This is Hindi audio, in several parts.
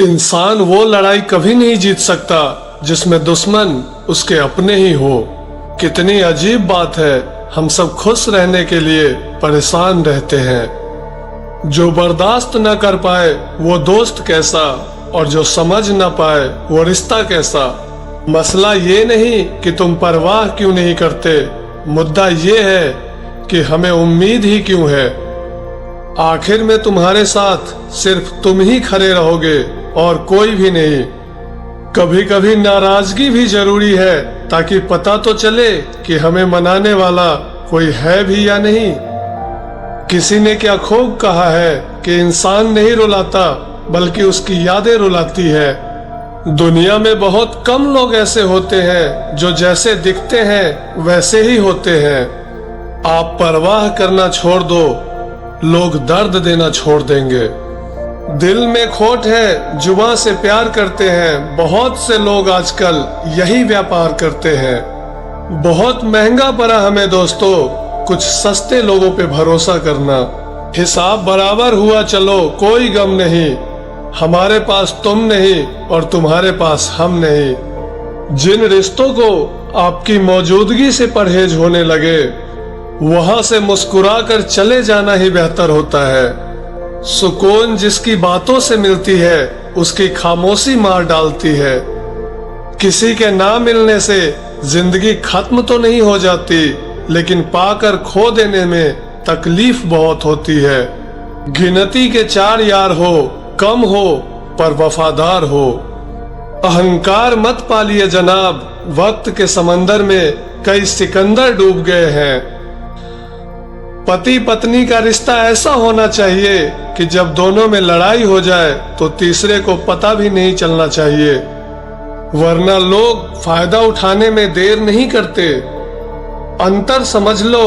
इंसान वो लड़ाई कभी नहीं जीत सकता जिसमें दुश्मन उसके अपने ही हो। कितनी अजीब बात है, हम सब खुश रहने के लिए परेशान रहते हैं। जो बर्दाश्त न कर पाए वो दोस्त कैसा, और जो समझ न पाए वो रिश्ता कैसा। मसला ये नहीं कि तुम परवाह क्यों नहीं करते, मुद्दा ये है कि हमें उम्मीद ही क्यों है। आखिर में तुम्हारे साथ सिर्फ तुम ही खड़े रहोगे और कोई भी नहीं। कभी कभी नाराजगी भी जरूरी है ताकि पता तो चले कि हमें मनाने वाला कोई है भी या नहीं। किसी ने क्या खूब कहा है कि इंसान नहीं रुलाता बल्कि उसकी यादें रुलाती है। दुनिया में बहुत कम लोग ऐसे होते हैं जो जैसे दिखते हैं वैसे ही होते हैं। आप परवाह करना छोड़ दो, लोग दर्द देना छोड़ देंगे। दिल में खोट है, जुबां से प्यार करते हैं। बहुत से लोग आजकल यही व्यापार करते हैं। बहुत महंगा पड़ा हमें दोस्तों कुछ सस्ते लोगों पे भरोसा करना। हिसाब बराबर हुआ चलो, कोई गम नहीं। हमारे पास तुम नहीं और तुम्हारे पास हम नहीं। जिन रिश्तों को आपकी मौजूदगी से परहेज होने लगे, वहां से मुस्कुरा कर चले जाना ही बेहतर होता है। सुकून जिसकी बातों से मिलती है उसकी खामोशी मार डालती है। किसी के ना मिलने से जिंदगी खत्म तो नहीं हो जाती, लेकिन पाकर खो देने में तकलीफ बहुत होती है। गिनती के 4 यार हो, कम हो पर वफादार हो। अहंकार मत पालिए जनाब, वक्त के समंदर में कई सिकंदर डूब गए हैं। पति पत्नी का रिश्ता ऐसा होना चाहिए कि जब दोनों में लड़ाई हो जाए तो तीसरे को पता भी नहीं चलना चाहिए, वरना लोग फायदा उठाने में देर नहीं करते। अंतर समझ लो,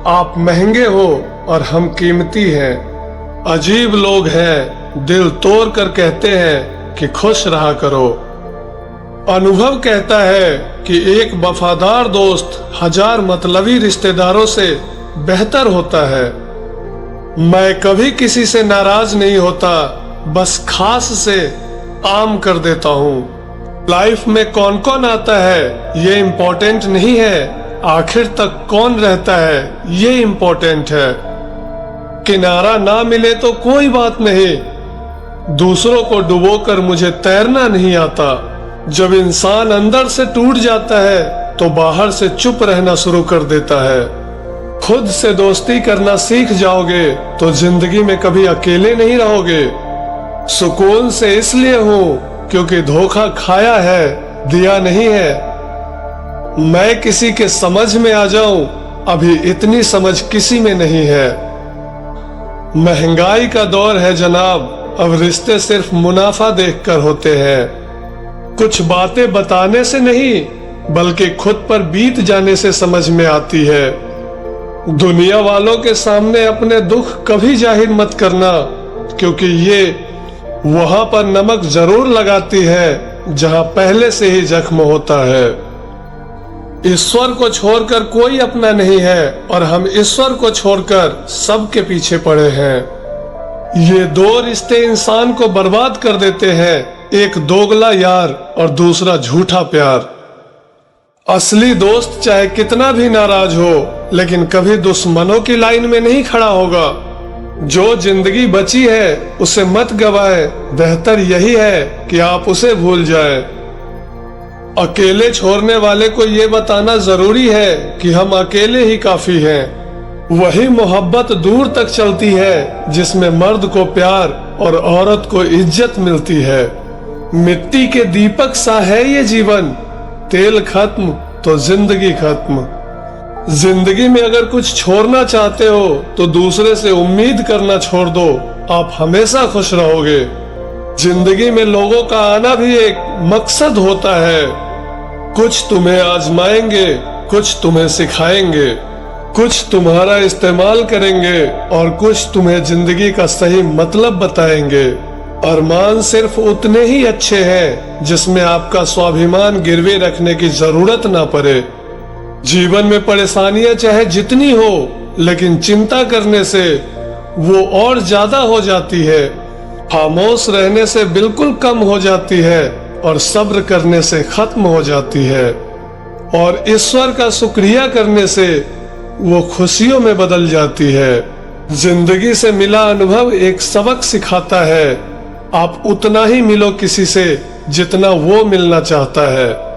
आप महंगे हो और हम कीमती हैं। अजीब लोग हैं, दिल तोड़ कर कहते हैं कि खुश रहा करो। अनुभव कहता है कि एक वफादार दोस्त 1000 मतलबी रिश्तेदारों से बेहतर होता है। मैं कभी किसी से नाराज नहीं होता, बस खास से आम कर देता हूँ। लाइफ में कौन कौन आता है ये इम्पोर्टेंट नहीं है, आखिर तक कौन रहता है ये इम्पोर्टेंट है। किनारा ना मिले तो कोई बात नहीं, दूसरों को डुबोकर मुझे तैरना नहीं आता। जब इंसान अंदर से टूट जाता है तो बाहर से चुप रहना शुरू कर देता है। खुद से दोस्ती करना सीख जाओगे तो जिंदगी में कभी अकेले नहीं रहोगे। सुकून से इसलिए हूँ क्योंकि धोखा खाया है, दिया नहीं है। मैं किसी के समझ में आ जाऊं, अभी इतनी समझ किसी में नहीं है। महंगाई का दौर है जनाब, अब रिश्ते सिर्फ मुनाफा देखकर होते हैं। कुछ बातें बताने से नहीं बल्कि खुद पर बीत जाने से समझ में आती है। दुनिया वालों के सामने अपने दुख कभी जाहिर मत करना, क्योंकि ये वहां पर नमक जरूर लगाती है जहां पहले से ही जख्म होता है। ईश्वर को छोड़कर कोई अपना नहीं है और हम ईश्वर को छोड़कर सबके पीछे पड़े हैं। ये 2 रिश्ते इंसान को बर्बाद कर देते हैं, एक दोगला यार और दूसरा झूठा प्यार। असली दोस्त चाहे कितना भी नाराज हो, लेकिन कभी दुश्मनों की लाइन में नहीं खड़ा होगा। जो जिंदगी बची है उसे मत गवाए, बेहतर यही है कि आप उसे भूल जाएं। अकेले छोड़ने वाले को ये बताना जरूरी है कि हम अकेले ही काफी हैं। वही मोहब्बत दूर तक चलती है जिसमें मर्द को प्यार और औरत को इज्जत मिलती है। मिट्टी के दीपक सा है ये जीवन, तेल खत्म तो जिंदगी खत्म। जिंदगी में अगर कुछ छोड़ना चाहते हो तो दूसरे से उम्मीद करना छोड़ दो, आप हमेशा खुश रहोगे। जिंदगी में लोगों का आना भी एक मकसद होता है। कुछ तुम्हें आजमाएंगे, कुछ तुम्हें सिखाएंगे, कुछ तुम्हारा इस्तेमाल करेंगे और कुछ तुम्हें जिंदगी का सही मतलब बताएंगे। अरमान सिर्फ उतने ही अच्छे हैं जिसमें आपका स्वाभिमान गिरवे रखने की जरूरत ना पड़े। जीवन में परेशानियां चाहे जितनी हो, लेकिन चिंता करने से वो और ज्यादा हो जाती है। खामोश रहने से बिल्कुल कम हो जाती है और सब्र करने से खत्म हो जाती है। और ईश्वर का शुक्रिया करने से वो खुशियों में बदल जाती है। जिंदगी से मिला अनुभव एक सबक सिखाता है, आप उतना ही मिलो किसी से जितना वो मिलना चाहता है।